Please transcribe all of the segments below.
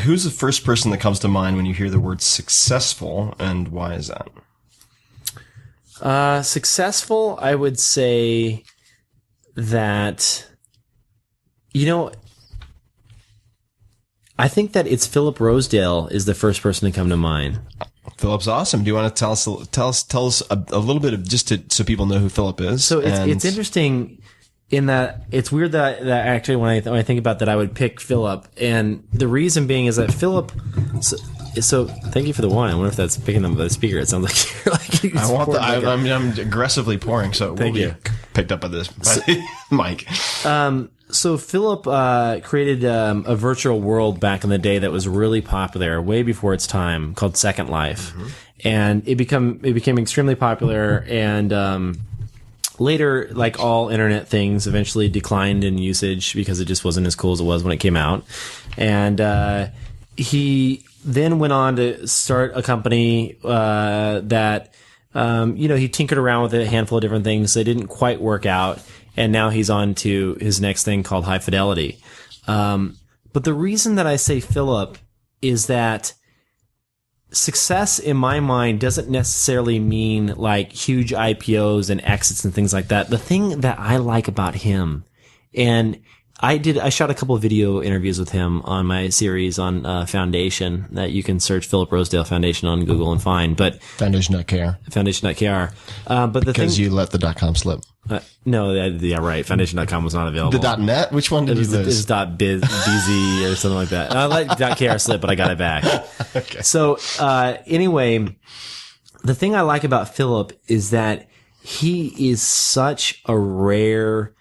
who's the first person that comes to mind when you hear the word successful, and why is that? Successful, I would say that, I think that it's Philip Rosedale is the first person to come to mind. Philip's awesome. Do you want to tell us a little bit of so people know who Philip is? So it's interesting in that it's weird that actually when I think about that, I would pick Philip, and the reason being is that Philip. So thank you for the wine. I wonder if that's picking up the speaker. It sounds like you're like. I'm aggressively pouring, so it will be picked up by the mic. So Philip created a virtual world back in the day that was really popular, way before its time, called Second Life, and it became extremely popular. And later, like all internet things, eventually declined in usage because it just wasn't as cool as it was when it came out. And he then went on to start a company that he tinkered around with a handful of different things. They didn't quite work out. And now he's on to his next thing called High Fidelity. But the reason that I say Philip is that success in my mind doesn't necessarily mean like huge IPOs and exits and things like that. The thing that I like about him, and I shot a couple of video interviews with him on my series on Foundation that you can search Philip Rosedale Foundation on Google and find. But Foundation.kr. Foundation.kr. Because you let the .com slip. No, yeah, right. Foundation.com was not available. The .net? Which one did you lose? It was .biz or something like that. I let .kr slip, but I got it back. Okay. So, anyway, the thing I like about Philip is that he is such a rare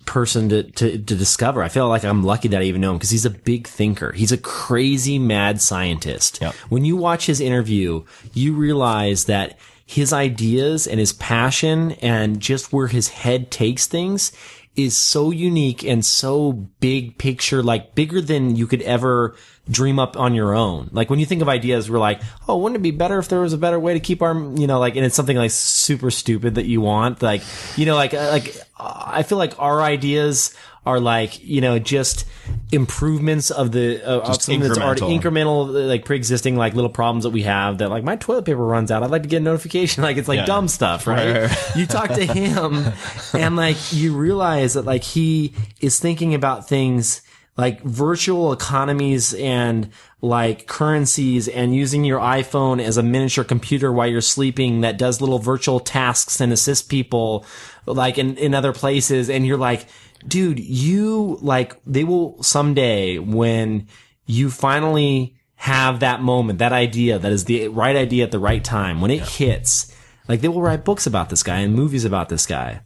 person to discover. I feel like I'm lucky that I even know him because he's a big thinker. He's a crazy mad scientist. Yep. When you watch his interview, you realize that his ideas and his passion and just where his head takes things is so unique and so big picture, like bigger than you could ever dream up on your own. Like when you think of ideas, we're like, oh, wouldn't it be better if there was a better way to keep our, and it's something like super stupid that you want. Like, I feel like our ideas are like, just improvements of something that's already incremental, like pre-existing, like little problems that we have that like my toilet paper runs out. I'd like to get a notification. Like it's like dumb stuff, right? You talk to him and like you realize that like he is thinking about things like virtual economies and like currencies and using your iPhone as a miniature computer while you're sleeping that does little virtual tasks and assists people like in other places. And you're like, dude, they will someday when you finally have that moment, that idea that is the right idea at the right time, when it hits, like they will write books about this guy and movies about this guy.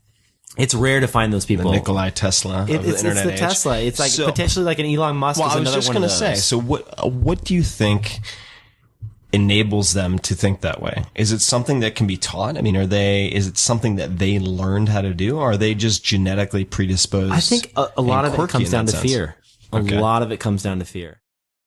It's rare to find those people. The Nikola Tesla of the internet age. It's the Tesla. It's like potentially like an Elon Musk. Well, I was just going to say, so what do you think enables them to think that way? Is it something that can be taught? I mean, is it something that they learned how to do, or are they just genetically predisposed? I think a lot of it comes down to fear. A lot of it comes down to fear.